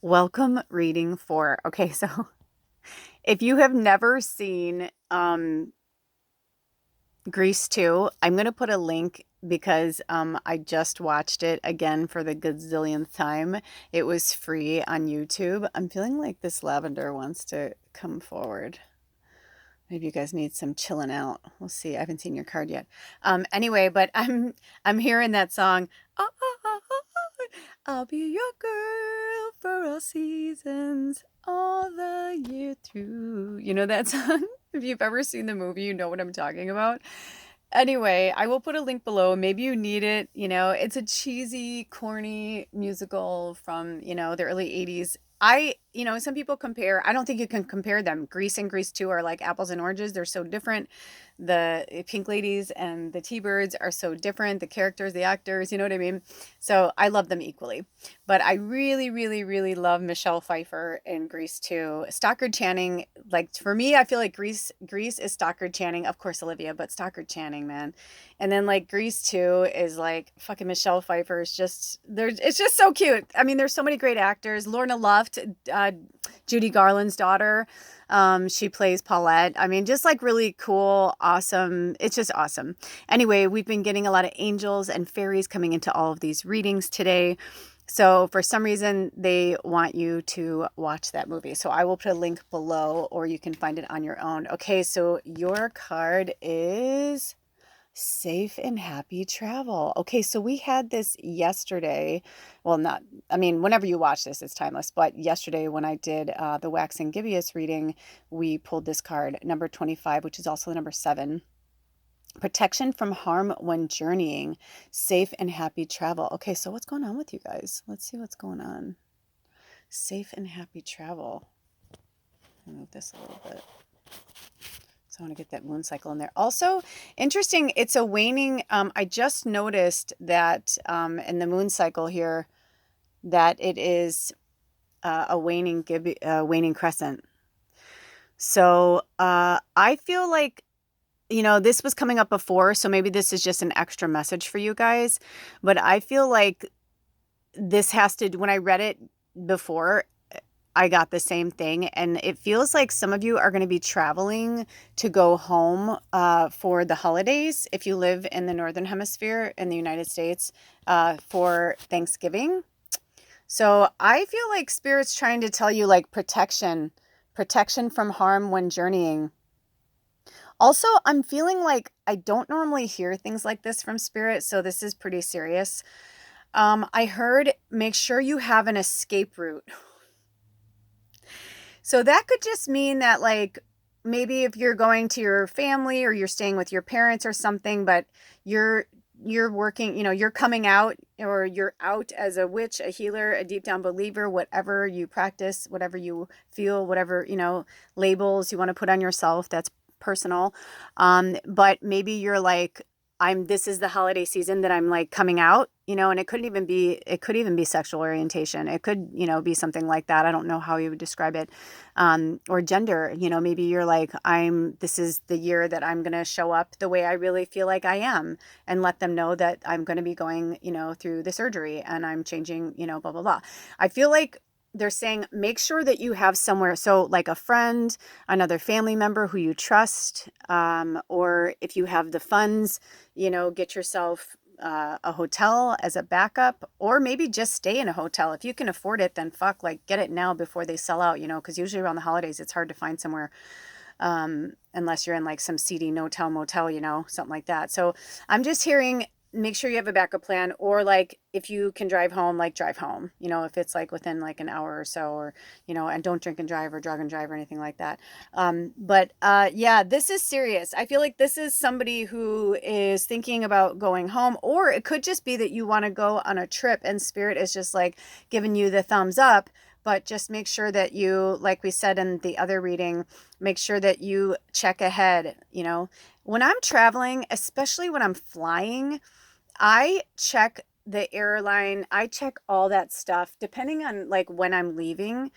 Welcome reading 4. Okay, so if you have never seen Grease 2, I'm going to put a link because I just watched it again for the gazillionth time. It was free on YouTube. I'm feeling like this lavender wants to come forward. Maybe you guys need some chilling out. We'll see. I haven't seen your card yet. Anyway, but I'm hearing that song. "Ah, ah, ah, ah, ah, I'll be your girl for all seasons, all the year through." You know that song? If you've ever seen the movie, you know what I'm talking about. Anyway, I will put a link below. Maybe you need it. It's a cheesy, corny musical from, the early 80s. Some people compare, I don't think you can compare them. Grease and Grease 2 are like apples and oranges. They're so different. The Pink Ladies and the T-Birds are so different. The characters, the actors, you know what I mean? So I love them equally. But I really, really, really love Michelle Pfeiffer in Grease 2. Stockard Channing, like for me, I feel like Grease is Stockard Channing, of course Olivia, but Stockard Channing, man. And then like Grease 2 is like fucking Michelle Pfeiffer is just it's just so cute. I mean, there's so many great actors. Lorna Luft, Judy Garland's daughter. She plays Paulette. I mean, just like really cool, awesome. It's just awesome. Anyway, we've been getting a lot of angels and fairies coming into all of these readings today. So for some reason, they want you to watch that movie. So I will put a link below or you can find it on your own. Okay, so your card is safe and happy travel. Okay, so we had this yesterday. Well, not, I mean, whenever you watch this, it's timeless. But yesterday, when I did the Wax and Gibeus reading, we pulled this card, number 25, which is also the number 7. Protection from harm when journeying, safe and happy travel. Okay, so what's going on with you guys? Let's see what's going on. Safe and happy travel. I'll move this a little bit. So I want to get that moon cycle in there. Also, interesting, it's a waning. I just noticed that in the moon cycle here, that it is a waning crescent. So I feel like, this was coming up before, so maybe this is just an extra message for you guys. But I feel like this has to, when I read it before, I got the same thing. And it feels like some of you are going to be traveling to go home for the holidays if you live in the Northern Hemisphere in the United States for Thanksgiving. So I feel like Spirit's trying to tell you like protection from harm when journeying. Also, I'm feeling like I don't normally hear things like this from Spirit, so this is pretty serious. I heard make sure you have an escape route. So that could just mean that like maybe if you're going to your family or you're staying with your parents or something, but you're working, you're coming out or you're out as a witch, a healer, a deep down believer, whatever you practice, whatever you feel, whatever, labels you want to put on yourself, that's personal. But maybe you're like, this is the holiday season that I'm like coming out, and it could even be sexual orientation. It could, be something like that. I don't know how you would describe it. Or gender, maybe you're like, this is the year that I'm going to show up the way I really feel like I am and let them know that I'm going to be going, through the surgery and I'm changing, blah, blah, blah. I feel like they're saying make sure that you have somewhere, so like a friend, another family member who you trust, or if you have the funds, get yourself a hotel as a backup, or maybe just stay in a hotel. If you can afford it, then fuck, like get it now before they sell out, because usually around the holidays it's hard to find somewhere, unless you're in like some seedy no-tell motel, something like that. So I'm just hearing make sure you have a backup plan, or like if you can drive home, like drive home, if it's like within like an hour or so, or and don't drink and drive or drug and drive or anything like that. But yeah, this is serious. I feel like this is somebody who is thinking about going home, or it could just be that you want to go on a trip and Spirit is just like giving you the thumbs up. But just make sure that you, like we said in the other reading, make sure that you check ahead. When I'm traveling, especially when I'm flying, I check the airline, I check all that stuff depending on like when I'm leaving.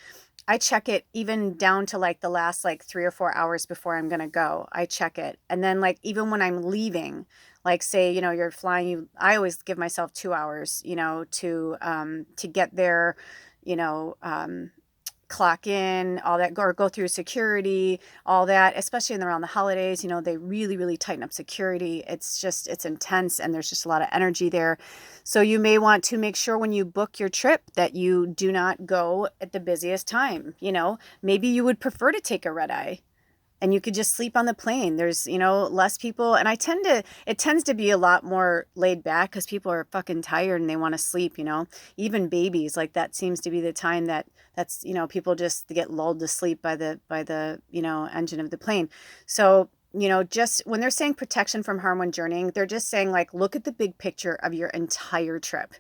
I check it even down to like the last like 3 or 4 hours before I'm going to go. I check it. And then like even when I'm leaving, like say, you're flying, I always give myself 2 hours, to get there, you know, clock in, all that, or go through security, all that, especially around the holidays. You know, they really, really tighten up security. It's intense, and there's just a lot of energy there. So you may want to make sure when you book your trip that you do not go at the busiest time. You know, maybe you would prefer to take a red eye and you could just sleep on the plane. There's, you know, less people. And it tends to be a lot more laid back because people are fucking tired and they want to sleep, you know, even babies. Like that seems to be the time that's, you know, people just get lulled to sleep by the, you know, engine of the plane. So, you know, just when they're saying protection from harm when journeying, they're just saying like, look at the big picture of your entire trip.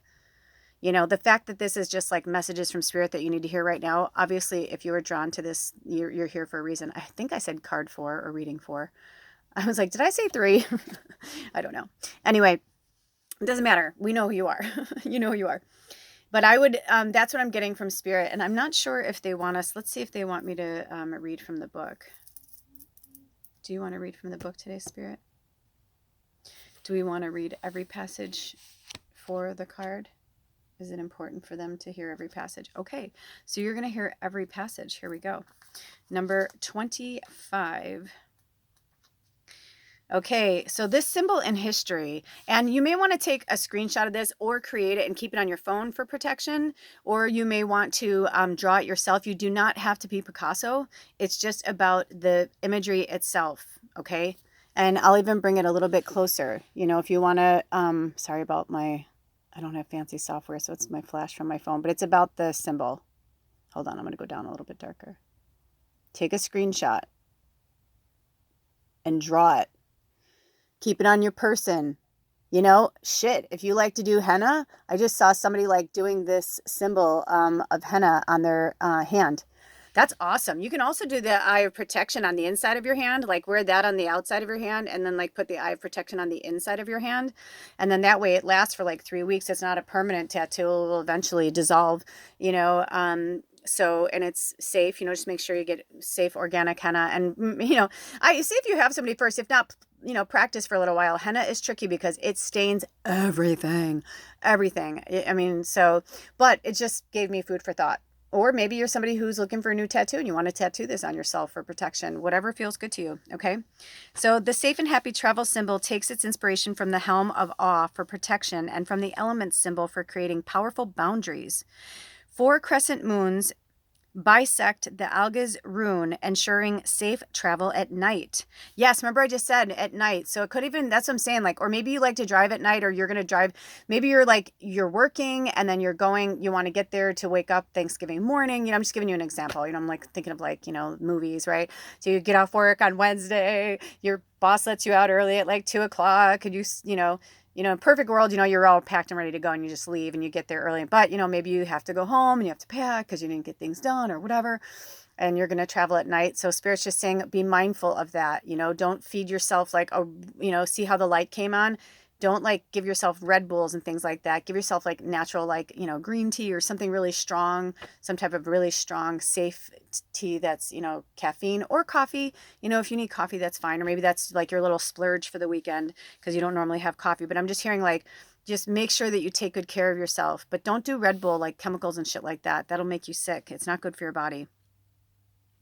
You know, the fact that this is just like messages from spirit that you need to hear right now. Obviously, if you were drawn to this, you're here for a reason. I think I said card 4 or reading 4. I was like, did I say 3? I don't know. Anyway, it doesn't matter. We know who you are. You know who you are. But I would, that's what I'm getting from spirit. And I'm not sure if they want us, let's see if they want me to read from the book. Do you want to read from the book today, spirit? Do we want to read every passage for the card? Is it important for them to hear every passage? Okay, so you're going to hear every passage. Here we go. Number 25. Okay, so this symbol in history, and you may want to take a screenshot of this or create it and keep it on your phone for protection, or you may want to draw it yourself. You do not have to be Picasso. It's just about the imagery itself, okay? And I'll even bring it a little bit closer. You know, if you want to, sorry about I don't have fancy software, so it's my flash from my phone, but it's about the symbol. Hold on, I'm going to go down a little bit darker. Take a screenshot and draw it. Keep it on your person. You know, shit, if you like to do henna, I just saw somebody like doing this symbol of henna on their hand. That's awesome. You can also do the eye of protection on the inside of your hand, like wear that on the outside of your hand, and then like put the eye of protection on the inside of your hand. And then that way it lasts for like 3 weeks. It's not a permanent tattoo. It will eventually dissolve, you know. So, and it's safe, you know, just make sure you get safe organic henna. And, you know, I see if you have somebody first, if not, you know, practice for a little while. Henna is tricky because it stains everything. I mean, so, but it just gave me food for thought. Or maybe you're somebody who's looking for a new tattoo and you want to tattoo this on yourself for protection, whatever feels good to you, okay? So the safe and happy travel symbol takes its inspiration from the helm of awe for protection and from the elements symbol for creating powerful boundaries. 4 crescent moons bisect the Alga's rune, ensuring safe travel at night. Yes, remember I just said at night. So it could even, that's what I'm saying, like, or maybe you like to drive at night, or you're going to drive, maybe you're like, you're working and then you're going, you want to get there to wake up Thanksgiving morning. You know, I'm just giving you an example. You know, I'm like thinking of like, you know, movies, right? So you get off work on Wednesday, your boss lets you out early at like 2:00 and you know, in perfect world, you know, you're all packed and ready to go and you just leave and you get there early. But, you know, maybe you have to go home and you have to pack because you didn't get things done or whatever. And you're going to travel at night. So Spirit's just saying, be mindful of that. You know, don't feed yourself like, you know, see how the light came on. Don't like give yourself Red Bulls and things like that. Give yourself like natural, like, you know, green tea or something really strong, some type of really strong, safe tea that's, you know, caffeine, or coffee. You know, if you need coffee, that's fine. Or maybe that's like your little splurge for the weekend because you don't normally have coffee. But I'm just hearing like, just make sure that you take good care of yourself. But don't do Red Bull, like chemicals and shit like that. That'll make you sick. It's not good for your body.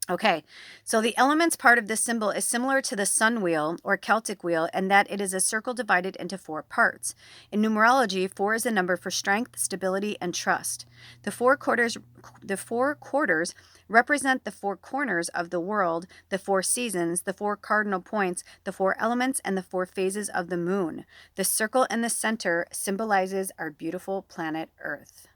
Okay, so the elements part of this symbol is similar to the sun wheel or Celtic wheel in that it is a circle divided into 4 parts. In numerology, 4 is a number for strength, stability, and trust. The four quarters represent the 4 corners of the world, the 4 seasons, the 4 cardinal points, the 4 elements, and the 4 phases of the moon. The circle in the center symbolizes our beautiful planet Earth.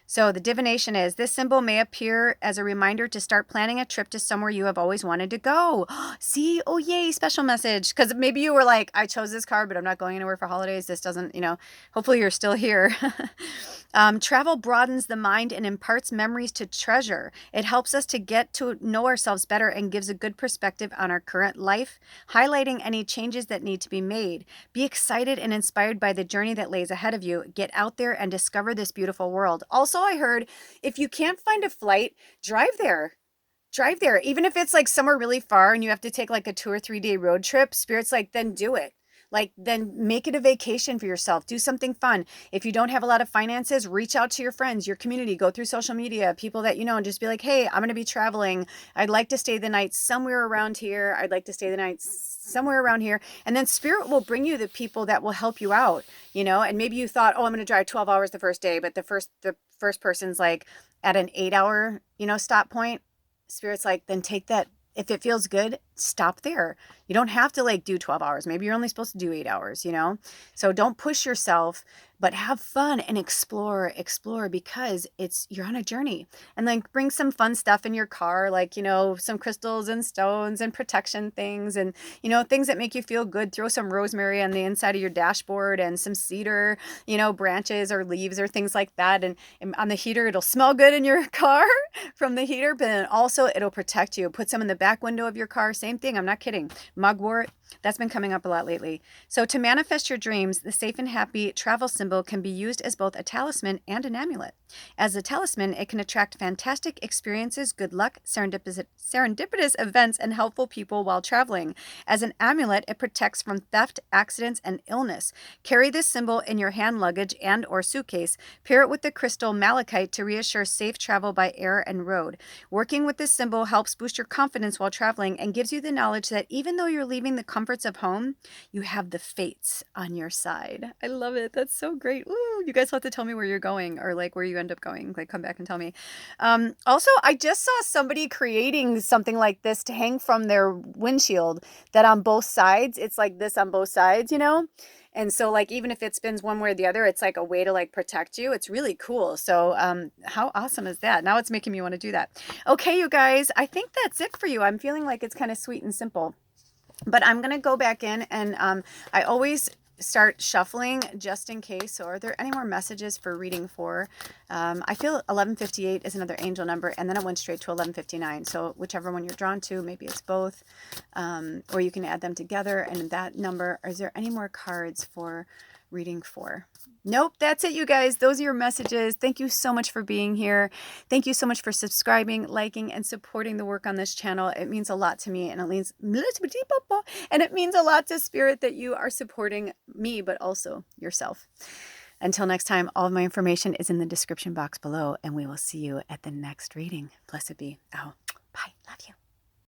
So the divination is, this symbol may appear as a reminder to start planning a trip to somewhere you have always wanted to go. See? Oh, yay, special message. Because maybe you were like, I chose this card, but I'm not going anywhere for holidays. This doesn't, you know, hopefully you're still here. Travel broadens the mind and imparts memories to treasure. It helps us to get to know ourselves better and gives a good perspective on our current life, highlighting any changes that need to be made. Be excited and inspired by the journey that lays ahead of you. Get out there and discover this beautiful world. Also, I heard if you can't find a flight, drive there. Drive there. Even if it's like somewhere really far and you have to take like a 2 or 3 day road trip, Spirit's like, then do it. like then make it a vacation for yourself. Do something fun. If you don't have a lot of finances, reach out to your friends, your community, go through social media, people that you know, and just be like, hey, I'm going to be traveling. I'd like to stay the night somewhere around here. I'd like to stay the night somewhere around here. And then spirit will bring you the people that will help you out, you know. And maybe you thought, oh, I'm going to drive 12 hours the first day, but the first person's like at an 8 hour, you know, stop point. Spirit's like, then take that. If it feels good, stop there. You don't have to like do 12 hours. Maybe you're only supposed to do 8 hours, you know? So don't push yourself, but have fun and explore because you're on a journey. And like bring some fun stuff in your car, like, you know, some crystals and stones and protection things and, you know, things that make you feel good. Throw some rosemary on the inside of your dashboard and some cedar, you know, branches or leaves or things like that. And on the heater, it'll smell good in your car from the heater, but then also it'll protect you. Put some in the back window of your car. Same thing. I'm not kidding. Mugwort, that's been coming up a lot lately. So to manifest your dreams, the safe and happy travel symbol can be used as both a talisman and an amulet. As a talisman, it can attract fantastic experiences, good luck, serendipitous events, and helpful people while traveling. As an amulet, it protects from theft, accidents, and illness. Carry this symbol in your hand luggage and or suitcase. Pair it with the crystal malachite to reassure safe travel by air and road. Working with this symbol helps boost your confidence while traveling and gives you the knowledge that even though you're leaving the comforts of home, you have the fates on your side. I love it. That's so great. Ooh, you guys will have to tell me where you're going or like where you end up going. Like come back and tell me. Also, I just saw somebody creating something like this to hang from their windshield that on both sides, it's like this on both sides, you know? And so like even if it spins one way or the other, it's like a way to like protect you. It's really cool. So how awesome is that? Now it's making me want to do that. Okay, you guys, I think that's it for you. I'm feeling like it's kind of sweet and simple. But I'm going to go back in and I always start shuffling just in case. So are there any more messages for reading 4? I feel 1158 is another angel number, and then it went straight to 1159. So whichever one you're drawn to, maybe it's both, or you can add them together. And that number, is there any more cards for reading 4? Nope, that's it, you guys. Those are your messages. Thank you so much for being here. Thank you so much for subscribing, liking, and supporting the work on this channel. It means a lot to me, and it means a lot to Spirit that you are supporting me, but also yourself. Until next time, all of my information is in the description box below, and we will see you at the next reading. Blessed be. Oh, bye. Love you.